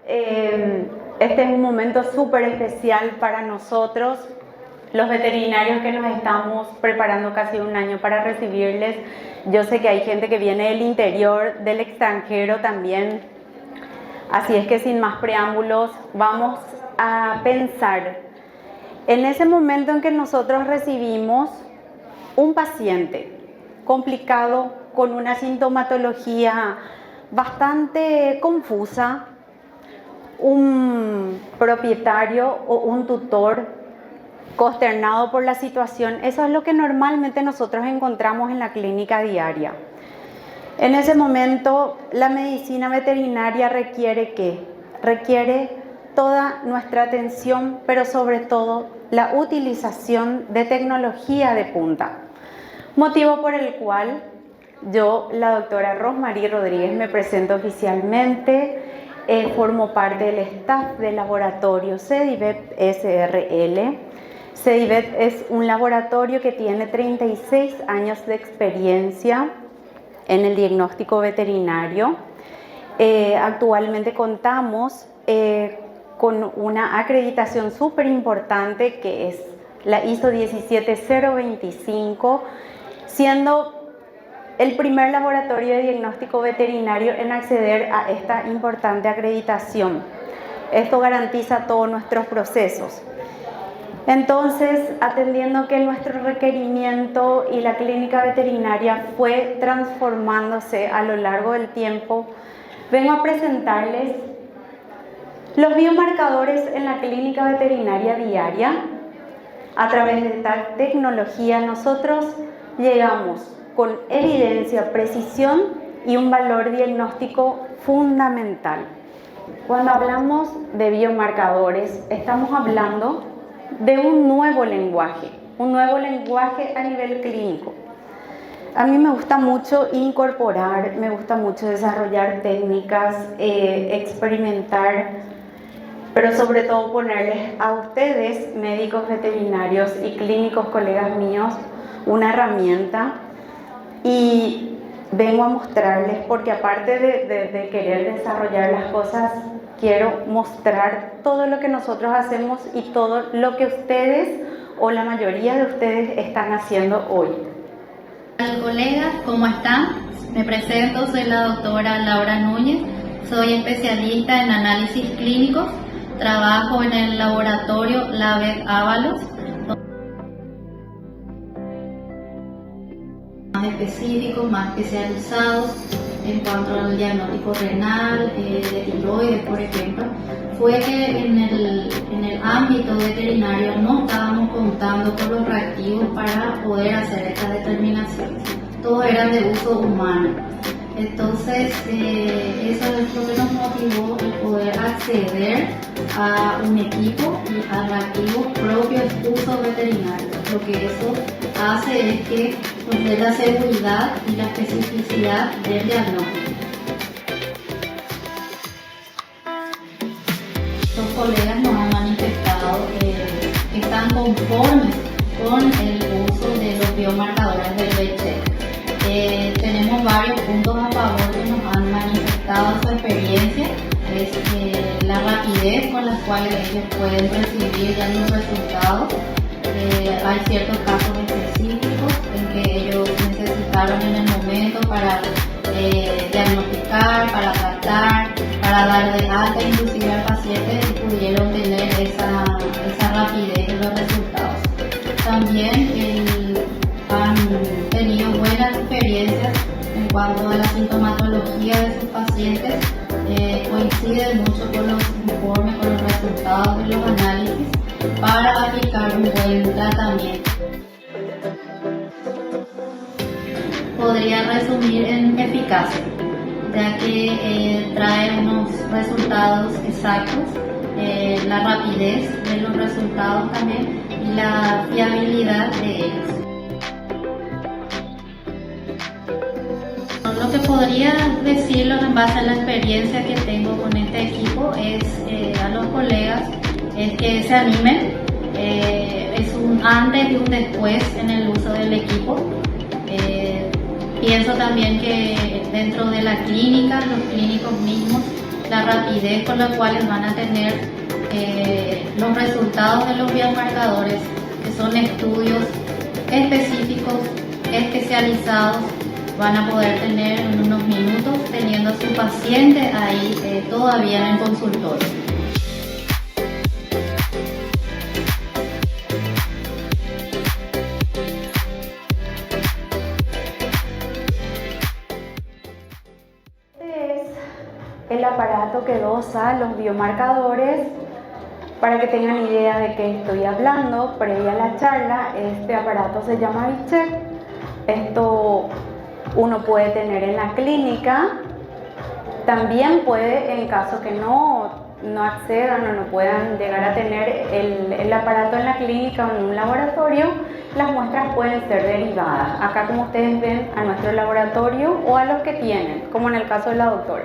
Este es un momento súper especial para nosotros, los veterinarios que nos estamos preparando casi un año para recibirles. Yo sé que hay gente que viene del interior, del extranjero también. Así es que sin más preámbulos, vamos a pensar en ese momento en que nosotros recibimos un paciente complicado con una sintomatología bastante confusa, un propietario o un tutor consternado por la situación. Eso es lo que normalmente nosotros encontramos en la clínica diaria. En ese momento, la medicina veterinaria requiere toda nuestra atención, pero sobre todo la utilización de tecnología de punta. Motivo por el cual yo, la doctora Rosmarie Rodríguez, me presento oficialmente. Formo parte del staff del laboratorio CEDIVET SRL. CEDIVET es un laboratorio que tiene 36 años de experiencia en el diagnóstico veterinario. Actualmente contamos con una acreditación súper importante que es la ISO 17025, siendo el primer laboratorio de diagnóstico veterinario en acceder a esta importante acreditación. Esto garantiza todos nuestros procesos. Entonces, atendiendo que nuestro requerimiento y la clínica veterinaria fue transformándose a lo largo del tiempo, vengo a presentarles los biomarcadores en la clínica veterinaria diaria. A través de esta tecnología nosotros llegamos con evidencia, precisión y un valor diagnóstico fundamental. Cuando hablamos de biomarcadores, estamos hablando de un nuevo lenguaje a nivel clínico. A mí me gusta mucho incorporar, me gusta mucho desarrollar técnicas, experimentar, pero sobre todo ponerles a ustedes, médicos veterinarios y clínicos, colegas míos, una herramienta. Y vengo a mostrarles, porque aparte de querer desarrollar las cosas, quiero mostrar todo lo que nosotros hacemos y todo lo que ustedes o la mayoría de ustedes están haciendo hoy. Hola colegas, ¿cómo están? Me presento, soy la doctora Laura Núñez, soy especialista en análisis clínicos, trabajo en el laboratorio Labet Ábalos, más específicos, más especializados en cuanto al diagnóstico renal, de tiroides, por ejemplo. Fue que en el ámbito veterinario no estábamos contando con los reactivos para poder hacer estas determinaciones. Todos eran de uso humano. Entonces, eso es lo que nos motivó el poder acceder a un equipo y a reactivos propios de uso veterinario. Lo que eso hace es que nos dé la seguridad y la especificidad del diagnóstico. Los colegas nos han manifestado que están conformes con el uso de los biomarcadores del VIH. Tenemos varios puntos a favor que nos han manifestado su experiencia. Es la rapidez con la cual ellos pueden recibir ya los resultados. Hay ciertos casos específicos en que ellos necesitaron en el momento para diagnosticar, para tratar, para dar de alta inclusive al paciente, y pudieron tener esa rapidez en los resultados. También han tenido buenas experiencias en cuanto a la sintomatología de sus pacientes, coinciden mucho con los informes, con los resultados de los análisis para aplicar un buen tratamiento. Podría resumir en eficacia, ya que trae unos resultados exactos, la rapidez de los resultados también y la fiabilidad de ellos. Lo que podría decirlo en base a la experiencia que tengo con este equipo es a los colegas es que se animen. Es un antes y un después en el uso del equipo. Pienso también que dentro de la clínica, los clínicos mismos la rapidez con la cual van a tener los resultados de los biomarcadores, que son estudios específicos, especializados, van a poder tener en unos minutos teniendo a su paciente ahí todavía en el consultorio. Este es el aparato que dosa los biomarcadores. Para que tengan idea de qué estoy hablando, previa a la charla, este aparato se llama Vicheck. Esto uno puede tener en la clínica. También puede, en caso que no accedan o no puedan llegar a tener el aparato en la clínica o en un laboratorio, las muestras pueden ser derivadas. Acá, como ustedes ven, a nuestro laboratorio o a los que tienen, como en el caso de la doctora.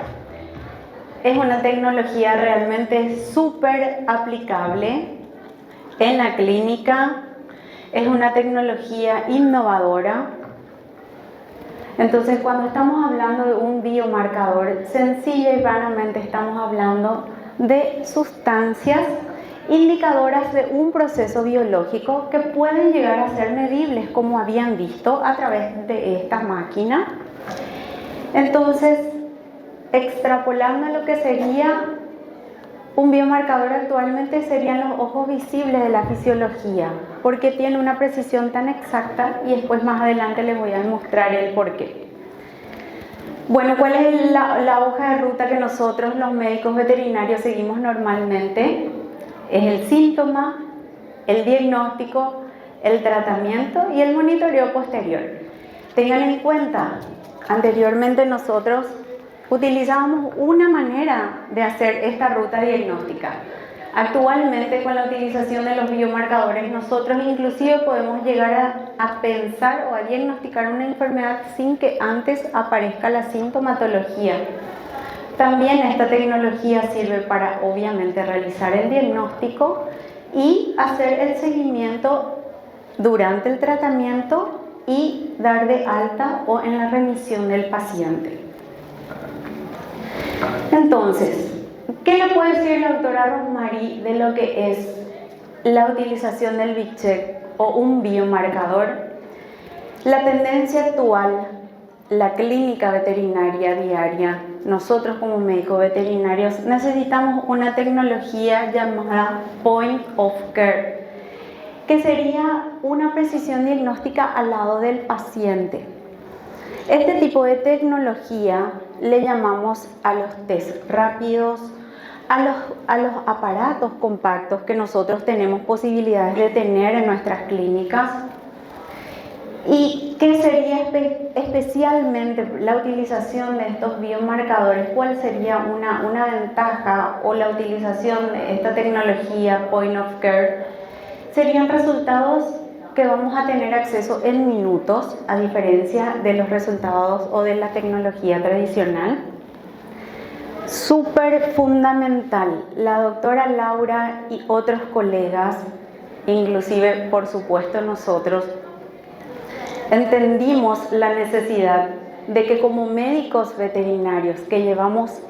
Es una tecnología realmente súper aplicable en la clínica, es una tecnología innovadora. Entonces, cuando estamos hablando de un biomarcador, sencilla y vanamente estamos hablando de sustancias indicadoras de un proceso biológico que pueden llegar a ser medibles, como habían visto a través de esta máquina. Entonces, extrapolando lo que sería un biomarcador actualmente, serían los ojos visibles de la fisiología, porque tiene una precisión tan exacta, y después más adelante les voy a mostrar el porqué. Bueno, ¿cuál es la hoja de ruta que nosotros los médicos veterinarios seguimos normalmente? Es el síntoma, el diagnóstico, el tratamiento y el monitoreo posterior. Tengan en cuenta, anteriormente nosotros utilizábamos una manera de hacer esta ruta diagnóstica. Actualmente, con la utilización de los biomarcadores, nosotros inclusive podemos llegar a pensar o a diagnosticar una enfermedad sin que antes aparezca la sintomatología. También esta tecnología sirve para, obviamente, realizar el diagnóstico y hacer el seguimiento durante el tratamiento y dar de alta o en la remisión del paciente. Entonces, ¿qué le puede decir la doctora Rosmarie de lo que es la utilización del Vicheck o un biomarcador? La tendencia actual, la clínica veterinaria diaria, nosotros como médicos veterinarios necesitamos una tecnología llamada Point of Care, que sería una precisión diagnóstica al lado del paciente. Este tipo de tecnología le llamamos a los test rápidos, a los aparatos compactos que nosotros tenemos posibilidades de tener en nuestras clínicas, y que sería especialmente la utilización de estos biomarcadores. ¿Cuál sería una ventaja o la utilización de esta tecnología Point of Care? Serían resultados que vamos a tener acceso en minutos, a diferencia de los resultados o de la tecnología tradicional. Súper fundamental. La doctora Laura y otros colegas, inclusive por supuesto nosotros, entendimos la necesidad de que como médicos veterinarios que llevamos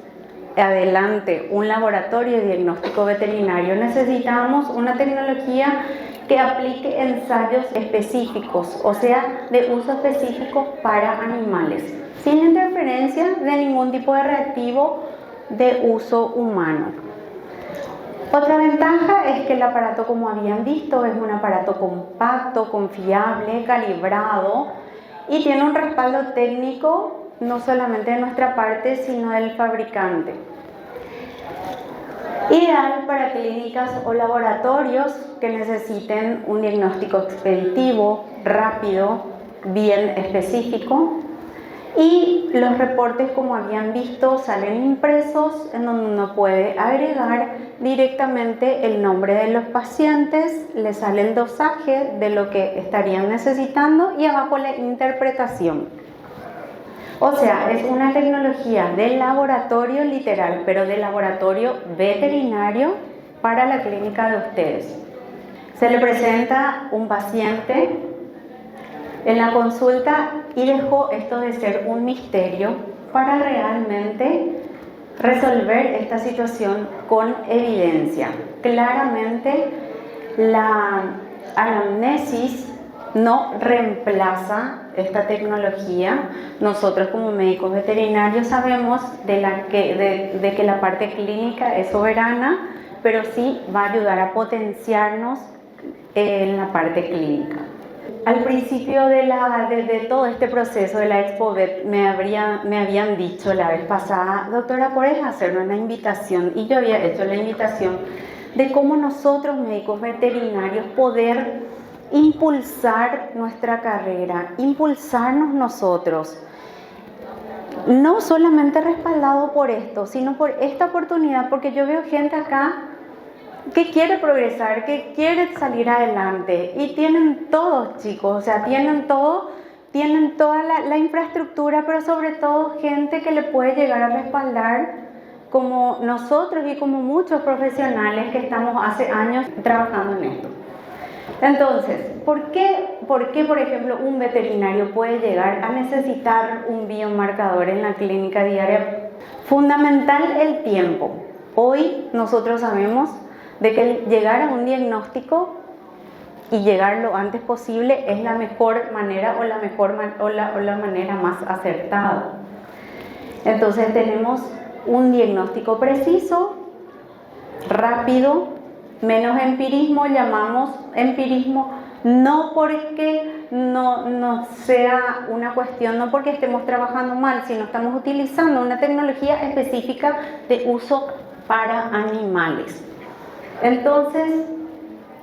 adelante un laboratorio de diagnóstico veterinario, necesitamos una tecnología que aplique ensayos específicos, o sea, de uso específico para animales, sin interferencia de ningún tipo de reactivo de uso humano. Otra ventaja es que el aparato, como habían visto, es un aparato compacto, confiable, calibrado, y tiene un respaldo técnico no solamente de nuestra parte, sino del fabricante. Ideal para clínicas o laboratorios que necesiten un diagnóstico expeditivo, rápido, bien específico. Y los reportes, como habían visto, salen impresos, en donde uno puede agregar directamente el nombre de los pacientes, le sale el dosaje de lo que estarían necesitando y abajo la interpretación. O sea, es una tecnología de laboratorio literal, pero de laboratorio veterinario para la clínica de ustedes. Se le presenta un paciente en la consulta y dejó esto de ser un misterio para realmente resolver esta situación con evidencia. Claramente, la anamnesis no reemplaza esta tecnología. Nosotros como médicos veterinarios sabemos de que la parte clínica es soberana, pero sí va a ayudar a potenciarnos en la parte clínica. Al principio de todo este proceso de la ExpoVet me habían dicho la vez pasada, doctora, ¿puedes hacernos una invitación? Y yo había hecho la invitación de cómo nosotros, médicos veterinarios, poder impulsar nuestra carrera, impulsarnos nosotros. No solamente respaldado por esto, sino por esta oportunidad, porque yo veo gente acá que quiere progresar, que quiere salir adelante y tienen todo, chicos, o sea, tienen todo, tienen toda la infraestructura, pero sobre todo gente que le puede llegar a respaldar, como nosotros y como muchos profesionales que estamos hace años trabajando en esto. Entonces, ¿por qué, por ejemplo, un veterinario puede llegar a necesitar un biomarcador en la clínica diaria? Fundamental el tiempo. Hoy nosotros sabemos de que llegar a un diagnóstico y llegar lo antes posible es la mejor manera o la manera más acertada. Entonces tenemos un diagnóstico preciso, rápido, menos empirismo, llamamos empirismo, no porque no sea una cuestión, no porque estemos trabajando mal, sino estamos utilizando una tecnología específica de uso para animales. Entonces,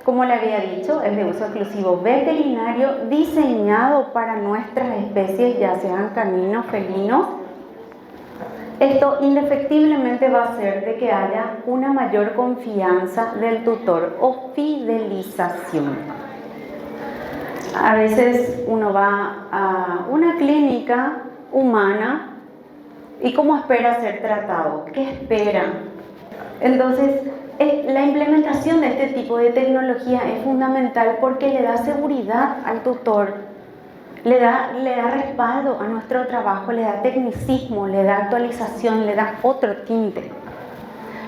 como le había dicho, es de uso exclusivo veterinario, diseñado para nuestras especies, ya sean caninos, felinos. Esto indefectiblemente va a hacer de que haya una mayor confianza del tutor o fidelización. A veces uno va a una clínica humana y ¿cómo espera ser tratado? ¿Qué espera? Entonces, la implementación de este tipo de tecnología es fundamental porque le da seguridad al tutor, le da respaldo a nuestro trabajo, le da tecnicismo, le da actualización, le da otro tinte.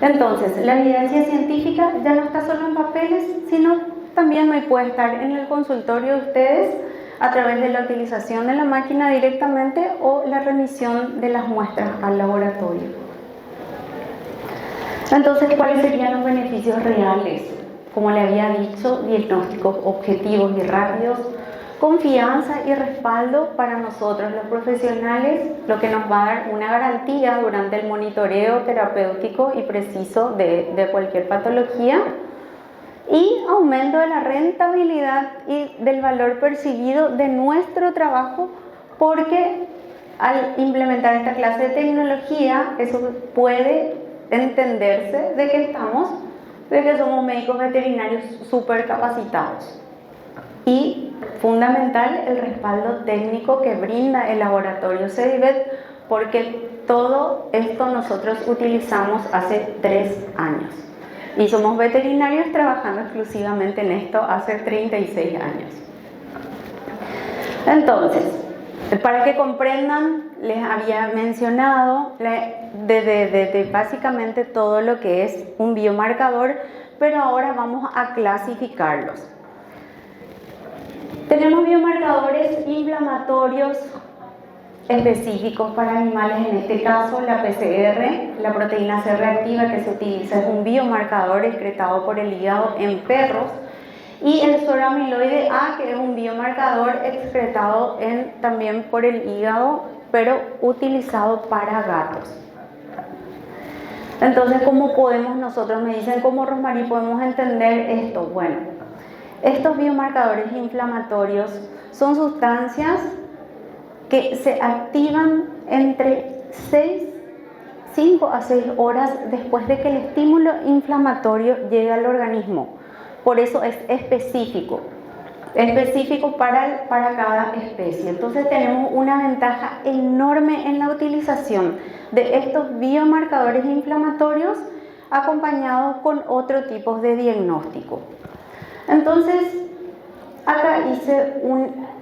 Entonces, la evidencia científica ya no está solo en papeles, sino también hoy puede estar en el consultorio de ustedes a través de la utilización de la máquina directamente o la remisión de las muestras al laboratorio. Entonces, ¿cuáles serían los beneficios reales? Como le había dicho, diagnósticos objetivos y rápidos, confianza y respaldo para nosotros los profesionales, lo que nos va a dar una garantía durante el monitoreo terapéutico y preciso de cualquier patología, y aumento de la rentabilidad y del valor percibido de nuestro trabajo, porque al implementar esta clase de tecnología, eso puede entenderse de que somos médicos veterinarios súper capacitados. Y fundamental el respaldo técnico que brinda el laboratorio CEDIVET, porque todo esto nosotros utilizamos hace 3 años y somos veterinarios trabajando exclusivamente en esto hace 36 años. Entonces, para que comprendan, les había mencionado de básicamente todo lo que es un biomarcador, pero ahora vamos a clasificarlos. Tenemos biomarcadores inflamatorios específicos para animales, en este caso la PCR, la proteína C reactiva que se utiliza, es un biomarcador excretado por el hígado en perros, y el suero amiloide A, que es un biomarcador excretado también por el hígado, pero utilizado para gatos. Entonces, ¿cómo podemos nosotros, me dicen, cómo Rosmarie podemos entender esto? Bueno, estos biomarcadores inflamatorios son sustancias que se activan entre 5 a 6 horas después de que el estímulo inflamatorio llegue al organismo. Por eso es específico para cada especie. Entonces tenemos una ventaja enorme en la utilización de estos biomarcadores inflamatorios acompañados con otro tipo de diagnóstico. Entonces, Acá hice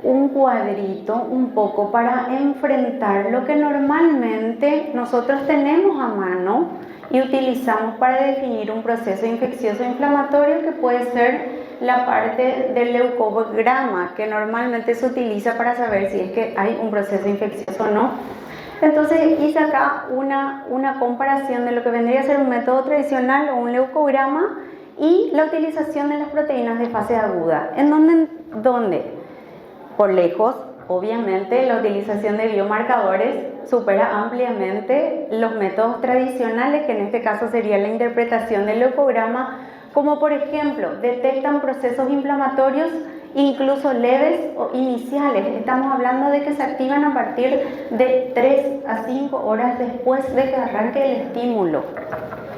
un cuadrito un poco para enfrentar lo que normalmente nosotros tenemos a mano y utilizamos para definir un proceso infeccioso inflamatorio, que puede ser la parte del leucograma, que normalmente se utiliza para saber si es que hay un proceso infeccioso o no. Entonces hice acá una comparación de lo que vendría a ser un método tradicional o un leucograma y la utilización de las proteínas de fase aguda. ¿En dónde? Por lejos, obviamente, la utilización de biomarcadores supera ampliamente los métodos tradicionales, que en este caso sería la interpretación del leucograma, como por ejemplo, detectan procesos inflamatorios incluso leves o iniciales. Estamos hablando de que se activan a partir de 3 a 5 horas después de que arranque el estímulo.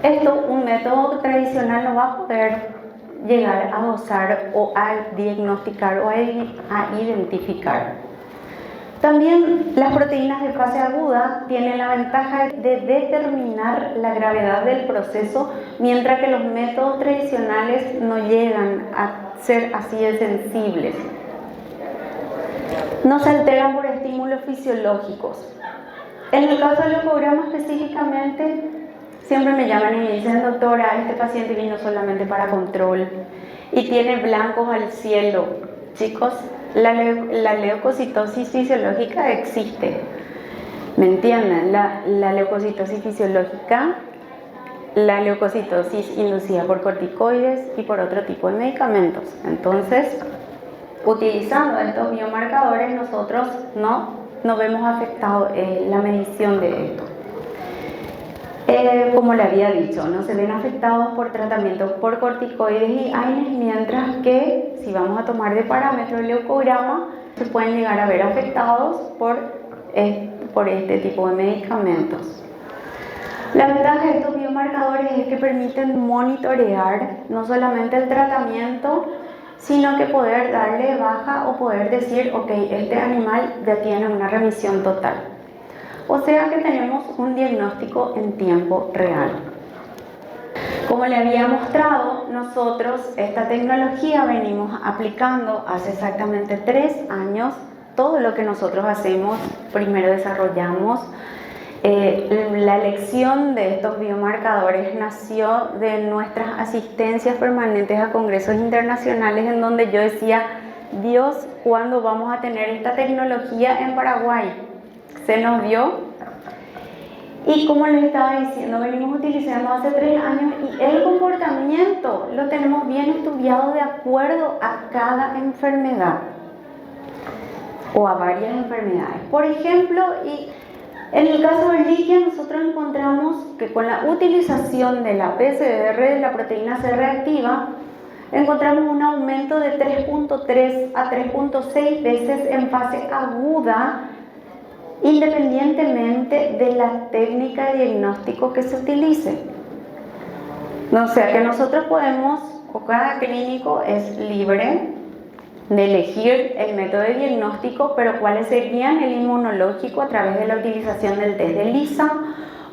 Esto, un método tradicional no va a poder llegar a dosar o a diagnosticar o a identificar. También las proteínas de fase aguda tienen la ventaja de determinar la gravedad del proceso, mientras que los métodos tradicionales no llegan a ser así de sensibles. No se alteran por estímulos fisiológicos. En el caso del leucograma específicamente, siempre me llaman y me dicen: doctora, este paciente vino solamente para control y tiene blancos al cielo. Chicos, la leucocitosis fisiológica existe. ¿Me entienden? La leucocitosis fisiológica, la leucocitosis inducida por corticoides y por otro tipo de medicamentos. Entonces, utilizando estos biomarcadores, nosotros no vemos afectado la medición de esto. Como le había dicho, no se ven afectados por tratamientos por corticoides y AINES, mientras que si vamos a tomar de parámetro el leucograma, se pueden llegar a ver afectados por este tipo de medicamentos. La ventaja de estos biomarcadores es que permiten monitorear no solamente el tratamiento, sino que poder darle baja o poder decir: ok, este animal ya tiene una remisión total. O sea que tenemos un diagnóstico en tiempo real. Como le había mostrado, nosotros esta tecnología venimos aplicando hace exactamente 3 años. Todo lo que nosotros hacemos, primero desarrollamos. La elección de estos biomarcadores nació de nuestras asistencias permanentes a congresos internacionales, en donde yo decía: Dios, ¿cuándo vamos a tener esta tecnología en Paraguay? Se nos vio. Y como les estaba diciendo, venimos utilizando hace 3 años y el comportamiento lo tenemos bien estudiado de acuerdo a cada enfermedad o a varias enfermedades. Por ejemplo, en el caso del líquido, nosotros encontramos que con la utilización de la PCR, de la proteína C reactiva, encontramos un aumento de 3.3 a 3.6 veces en fase aguda, independientemente de la técnica de diagnóstico que se utilice. O sea que nosotros podemos, o cada clínico es libre de elegir el método de diagnóstico, pero cuáles serían el inmunológico a través de la utilización del test de ELISA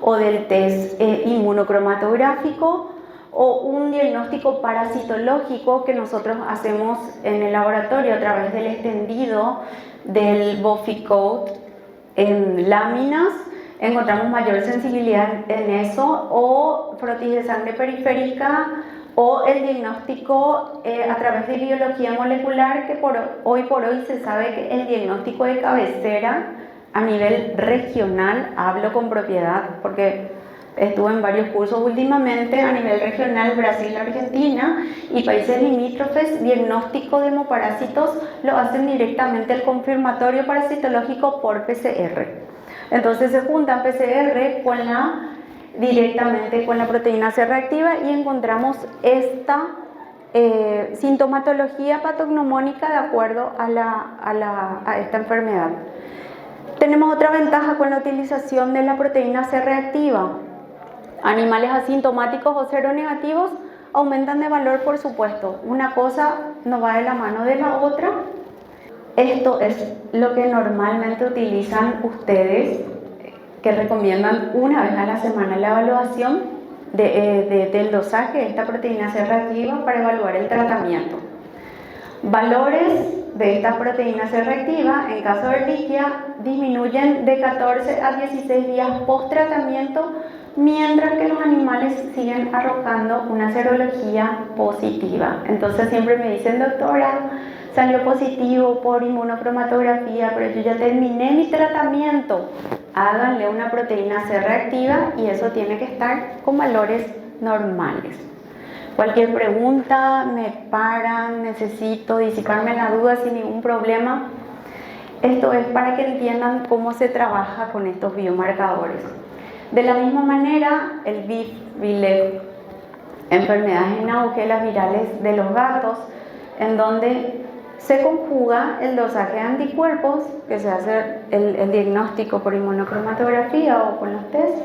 o del test inmunocromatográfico, o un diagnóstico parasitológico que nosotros hacemos en el laboratorio a través del extendido del Boficode en láminas. Encontramos mayor sensibilidad en eso, o frotis de sangre periférica, o el diagnóstico a través de biología molecular, que hoy por hoy se sabe que el diagnóstico de cabecera a nivel regional, hablo con propiedad porque estuve en varios cursos últimamente a nivel regional, Brasil, Argentina y países limítrofes, diagnóstico de hemoparásitos lo hacen directamente el confirmatorio parasitológico por PCR. Entonces se juntan PCR directamente con la proteína C reactiva y encontramos esta sintomatología patognomónica de acuerdo a esta enfermedad. Tenemos otra ventaja con la utilización de la proteína C reactiva. Animales asintomáticos o seronegativos aumentan de valor, por supuesto. Una cosa no va de la mano de la otra. Esto es lo que normalmente utilizan ustedes, que recomiendan una vez a la semana la evaluación del dosaje de esta proteína C reactiva para evaluar el tratamiento. Valores de esta proteína C reactiva, en caso de Ehrlichia, disminuyen de 14 a 16 días post tratamiento, mientras que los animales siguen arrojando una serología positiva. Entonces siempre me dicen, doctora, salió positivo por inmunocromatografía, pero yo ya terminé mi tratamiento. Háganle una proteína C reactiva y eso tiene que estar con valores normales. Cualquier pregunta, me paran, necesito disiparme la duda sin ningún problema. Esto es para que entiendan cómo se trabaja con estos biomarcadores. De la misma manera, el BIF, VILEV, enfermedades en auge, las virales de los gatos, en donde se conjuga el dosaje de anticuerpos, que se hace el diagnóstico por inmunocromatografía o con los test,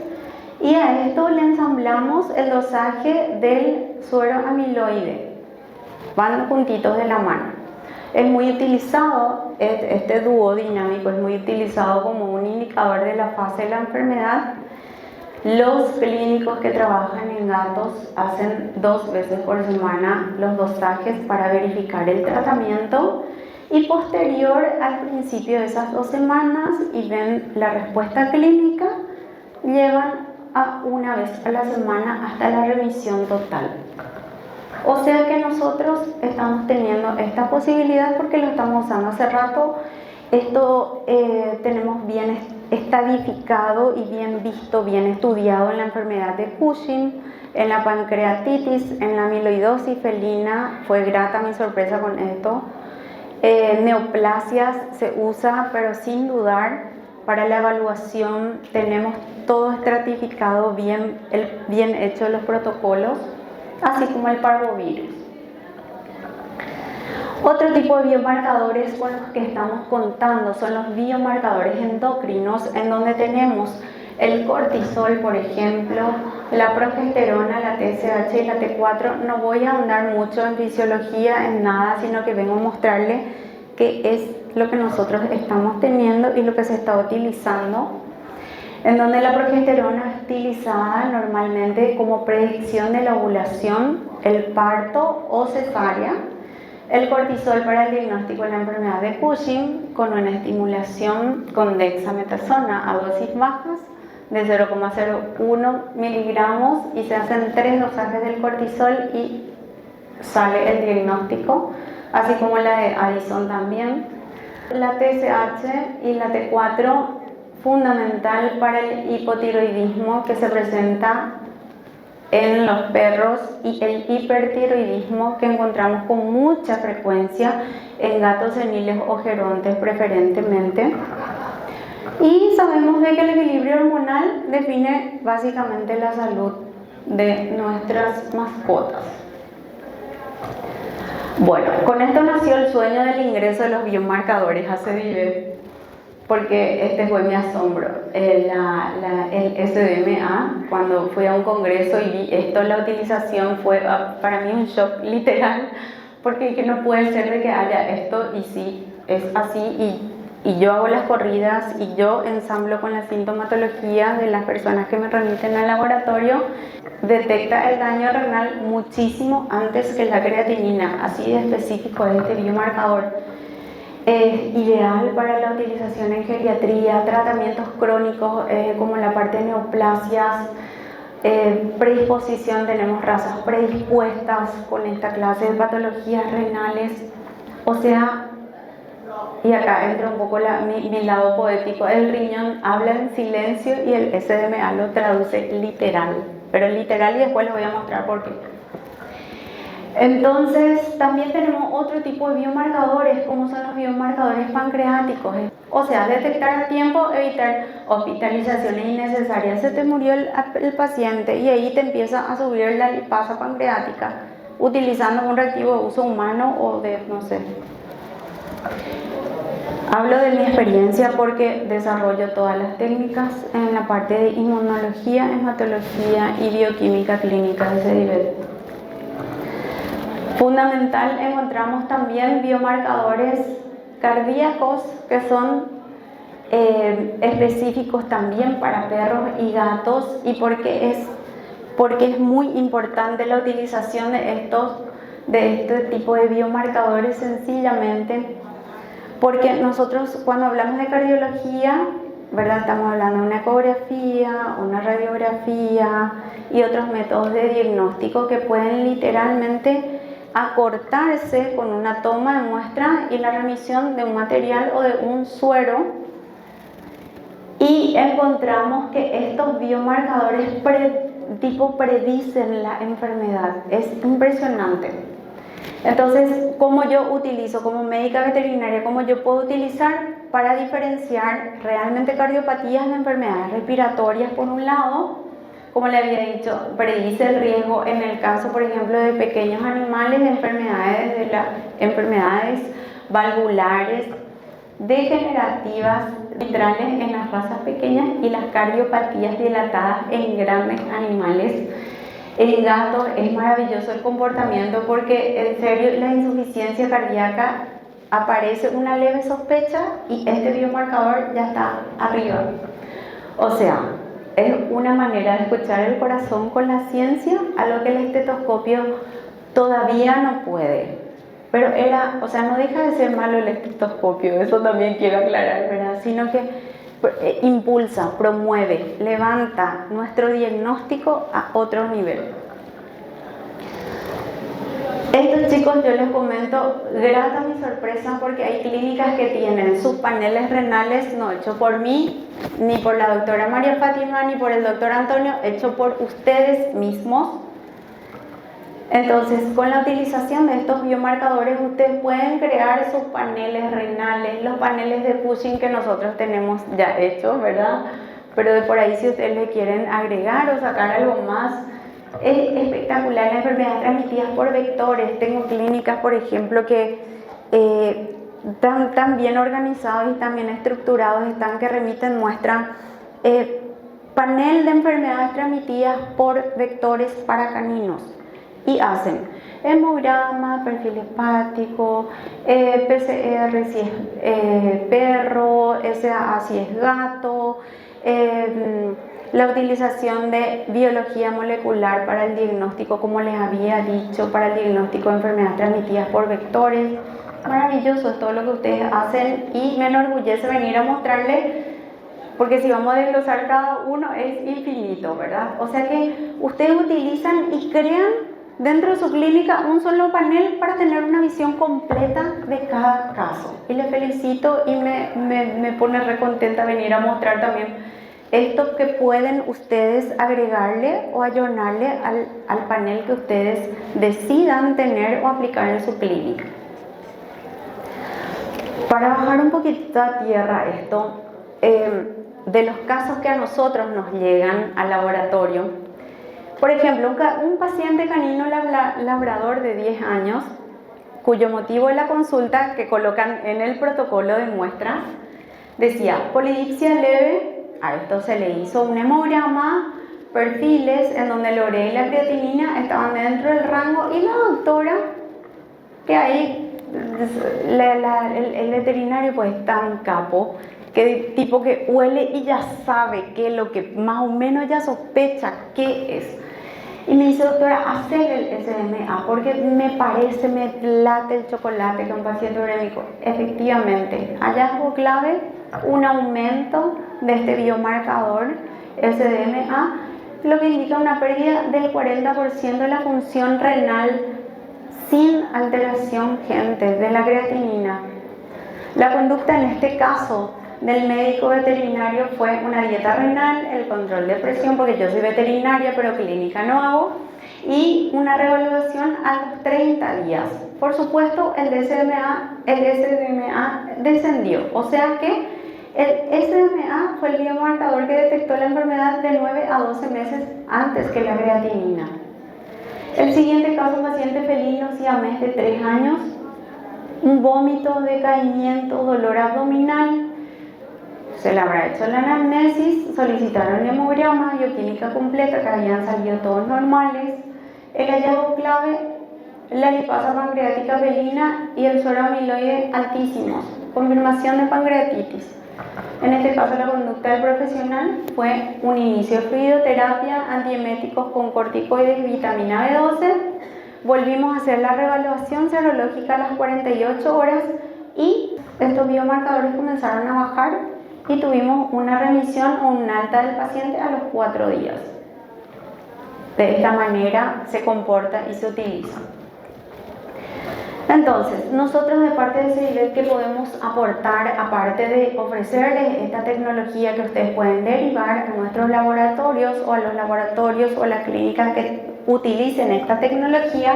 y a esto le ensamblamos el dosaje del suero amiloide. Van juntitos de la mano. Es muy utilizado, este dúo dinámico es muy utilizado como un indicador de la fase de la enfermedad. Los clínicos que trabajan en gatos hacen 2 veces por semana los dosajes para verificar el tratamiento y posterior al principio de esas 2 semanas y ven la respuesta clínica, llevan a 1 vez a la semana hasta la remisión total. O sea que nosotros estamos teniendo esta posibilidad porque lo estamos usando hace rato. Esto tenemos bien estadificado y bien visto, bien estudiado en la enfermedad de Cushing, en la pancreatitis, en la amiloidosis felina. Fue grata mi sorpresa con esto. Neoplasias se usa, pero sin dudar, para la evaluación tenemos todo estratificado, bien hecho los protocolos, así como el parvovirus. Otro tipo de biomarcadores con los que estamos contando son los biomarcadores endocrinos, en donde tenemos el cortisol, por ejemplo, la progesterona, la TSH y la T4. No voy a ahondar mucho en fisiología, en nada, sino que vengo a mostrarle qué es lo que nosotros estamos teniendo y lo que se está utilizando, en donde la progesterona es utilizada normalmente como predicción de la ovulación, el parto o cesárea. El cortisol para el diagnóstico de la enfermedad de Cushing con una estimulación con dexametasona a dosis bajas de 0,01 miligramos y se hacen 3 dosajes del cortisol y sale el diagnóstico, así como la de Addison también. La TSH y la T4, fundamental para el hipotiroidismo que se presenta en los perros y el hipertiroidismo que encontramos con mucha frecuencia en gatos seniles o gerontes preferentemente. Y sabemos de que el equilibrio hormonal define básicamente la salud de nuestras mascotas. Bueno, con esto nació el sueño del ingreso de los biomarcadores a CEDIVEP, porque este fue mi asombro. El SDMA, cuando fui a un congreso y vi esto, la utilización fue para mí un shock literal, porque que no puede ser de que haya esto y sí, es así y yo hago las corridas y yo ensamblo con la sintomatología de las personas que me remiten al laboratorio, detecta el daño renal muchísimo antes que la creatinina, así de específico es este biomarcador. Es ideal para la utilización en geriatría, tratamientos crónicos como la parte de neoplasias, predisposición, tenemos razas predispuestas con esta clase de patologías renales, o sea, y acá entra un poco mi lado poético, el riñón habla en silencio y el SDMA lo traduce literal, pero literal y después les voy a mostrar por qué. Entonces, también tenemos otro tipo de biomarcadores, como son los biomarcadores pancreáticos. O sea, detectar a tiempo, evitar hospitalizaciones innecesarias. Se te murió el paciente y ahí te empieza a subir la lipasa pancreática, utilizando un reactivo de uso humano o de, no sé. Hablo de mi experiencia porque desarrollo todas las técnicas en la parte de inmunología, hematología y bioquímica clínica de CEDIVEP. Fundamental, encontramos también biomarcadores cardíacos que son específicos también para perros y gatos, y porque es muy importante la utilización de estos de este tipo de biomarcadores sencillamente porque nosotros cuando hablamos de cardiología, ¿verdad? Estamos hablando de una ecografía, una radiografía y otros métodos de diagnóstico que pueden literalmente acortarse con una toma de muestra y la remisión de un material o de un suero. Y encontramos que estos biomarcadores predicen la enfermedad. Es impresionante. Entonces, ¿cómo yo utilizo como médica veterinaria? ¿Cómo yo puedo utilizar para diferenciar realmente cardiopatías de enfermedades respiratorias por un lado? Como le había dicho, predice el riesgo en el caso, por ejemplo, de pequeños animales, de enfermedades valvulares, degenerativas, vitrales en las razas pequeñas y las cardiopatías dilatadas en grandes animales. En gatos es maravilloso el comportamiento porque en serio la insuficiencia cardíaca aparece una leve sospecha y este biomarcador ya está arriba. O sea, es una manera de escuchar el corazón con la ciencia, a lo que el estetoscopio todavía no puede. Pero no deja de ser malo el estetoscopio, eso también quiero aclarar, ¿verdad? Sino que impulsa, promueve, levanta nuestro diagnóstico a otro nivel. Estos chicos, yo les comento, grata mi sorpresa porque hay clínicas que tienen sus paneles renales no hechos por mí, ni por la doctora María Fátima, ni por el doctor Antonio, hecho por ustedes mismos. Entonces, con la utilización de estos biomarcadores, ustedes pueden crear sus paneles renales, los paneles de Cushing que nosotros tenemos ya hechos, ¿verdad? Pero de por ahí, si ustedes le quieren agregar o sacar algo más, es espectacular. Las enfermedades transmitidas por vectores. Tengo clínicas, por ejemplo, que tan bien organizados y tan bien estructurados están que remiten muestra panel de enfermedades transmitidas por vectores para caninos. Y hacen hemograma, perfil hepático, PCR si es perro, SAA si es gato, la utilización de biología molecular para el diagnóstico, como les había dicho, para el diagnóstico de enfermedades transmitidas por vectores. Maravilloso es todo lo que ustedes hacen y me enorgullece venir a mostrarles, porque si vamos a desglosar cada uno es infinito, ¿verdad? O sea que ustedes utilizan y crean dentro de su clínica un solo panel para tener una visión completa de cada caso. Y les felicito y me pone re contenta venir a mostrar también esto que pueden ustedes agregarle o ayornarle al panel que ustedes decidan tener o aplicar en su clínica. Para bajar un poquito a tierra esto, de los casos que a nosotros nos llegan al laboratorio, por ejemplo, un paciente canino labrador de 10 años, cuyo motivo de la consulta que colocan en el protocolo de muestra, decía polidipsia leve. A esto se le hizo un hemograma, perfiles en donde la urea y la creatinina estaban dentro del rango, y la doctora, que ahí el veterinario pues tan capo, que tipo que huele y ya sabe qué es lo que más o menos ya sospecha qué es. Y me dice, doctora, hacer el SMA, porque me late el chocolate que un paciente urémico. Efectivamente, hallazgo clave, un aumento de este biomarcador, SMA, lo que indica una pérdida del 40% de la función renal sin alteración, gente, de la creatinina. La conducta en este caso del médico veterinario fue una dieta renal, el control de presión, porque yo soy veterinaria pero clínica no hago, y una reevaluación a los 30 días. Por supuesto, el SMA descendió, o sea que el SMA fue el biomarcador que detectó la enfermedad de 9 a 12 meses antes que la creatinina. El siguiente caso, paciente felino siamés de 3 años, un vómito, decaimiento, dolor abdominal. Se le habrá hecho la anamnesis, solicitaron hemograma, bioquímica completa, que habían salido todos normales. El hallazgo clave, la lipasa pancreática felina y el suero amiloide altísimos, confirmación de pancreatitis. En este caso, la conducta del profesional fue un inicio de fluidoterapia, antieméticos con corticoides y vitamina B12, volvimos a hacer la reevaluación serológica a las 48 horas y estos biomarcadores comenzaron a bajar y tuvimos una remisión o un alta del paciente a los 4 días. De esta manera se comporta y se utiliza. Entonces, nosotros de parte de CEDIVET, ¿qué podemos aportar aparte de ofrecerles esta tecnología que ustedes pueden derivar a nuestros laboratorios o a los laboratorios o las clínicas que utilicen esta tecnología?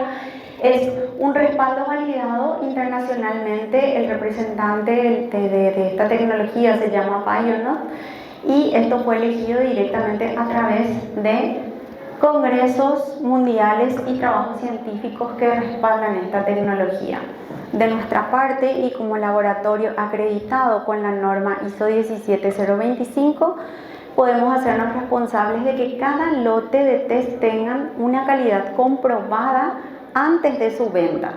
Es un respaldo validado internacionalmente. El representante de esta tecnología se llama Bionot y esto fue elegido directamente a través de congresos mundiales y trabajos científicos que respaldan esta tecnología. De nuestra parte y como laboratorio acreditado con la norma ISO 17025, podemos hacernos responsables de que cada lote de test tengan una calidad comprobada antes de su venta.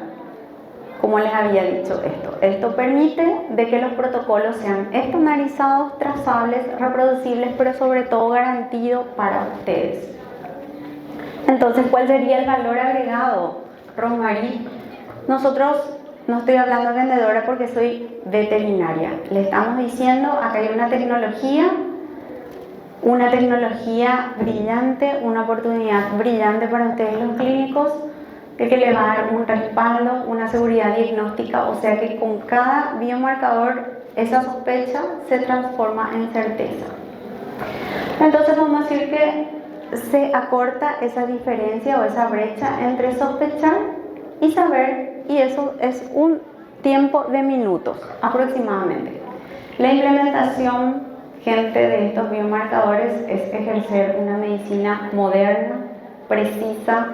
Como les había dicho, esto permite de que los protocolos sean estandarizados, trazables, reproducibles, pero sobre todo garantidos para ustedes. Entonces, ¿cuál sería el valor agregado, Rosmarie? Nosotros, no estoy hablando de vendedora porque soy veterinaria. Le estamos diciendo, acá hay una tecnología brillante, una oportunidad brillante para ustedes los clínicos, que le va a dar un respaldo, una seguridad diagnóstica, o sea que con cada biomarcador esa sospecha se transforma en certeza. Entonces vamos a decir que se acorta esa diferencia o esa brecha entre sospechar y saber, y eso es un tiempo de minutos aproximadamente. La implementación, gente, de estos biomarcadores es ejercer una medicina moderna, precisa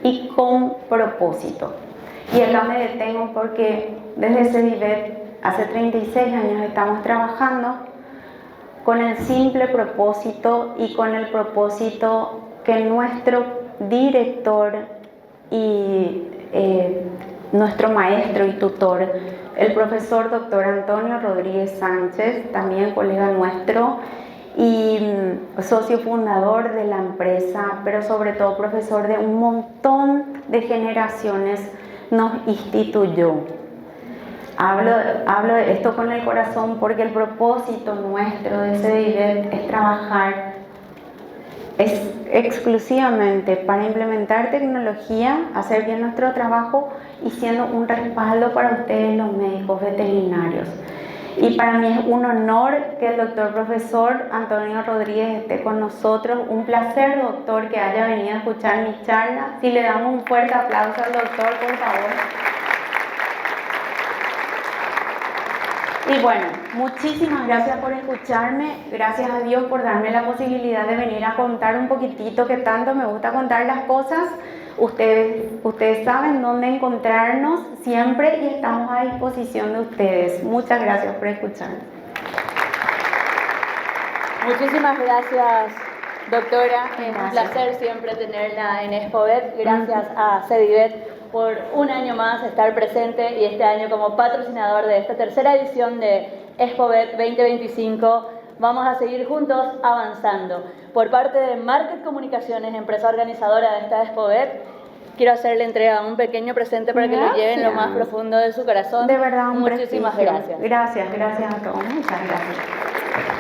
y con propósito. Y acá me detengo porque desde CEDIVET hace 36 años estamos trabajando con el simple propósito y con el propósito que nuestro director y nuestro maestro y tutor, el profesor Dr. Antonio Rodríguez Sánchez, también colega nuestro y socio fundador de la empresa, pero sobre todo profesor de un montón de generaciones, nos instituyó. Hablo de esto con el corazón porque el propósito nuestro de CEDIVET es trabajar exclusivamente para implementar tecnología, hacer bien nuestro trabajo y siendo un respaldo para ustedes los médicos veterinarios. Y para mí es un honor que el doctor profesor Antonio Rodríguez esté con nosotros. Un placer, doctor, que haya venido a escuchar mi charla. Si le damos un fuerte aplauso al doctor, por favor. Y bueno, muchísimas gracias por escucharme, gracias a Dios por darme la posibilidad de venir a contar un poquitito, que tanto me gusta contar las cosas. Ustedes saben dónde encontrarnos siempre y estamos a disposición de ustedes. Muchas gracias por escucharme. Muchísimas gracias, doctora. Es un placer siempre tenerla en ExpoVet. Gracias a CEDIVET por un año más estar presente y este año como patrocinador de esta tercera edición de ExpoVet 2025. Vamos a seguir juntos avanzando. Por parte de Market Comunicaciones, empresa organizadora de esta ExpoVet, quiero hacerle entrega un pequeño presente para que lo lleven lo más profundo de su corazón. De verdad, muchísimas gracias. Gracias a todos. Muchas gracias.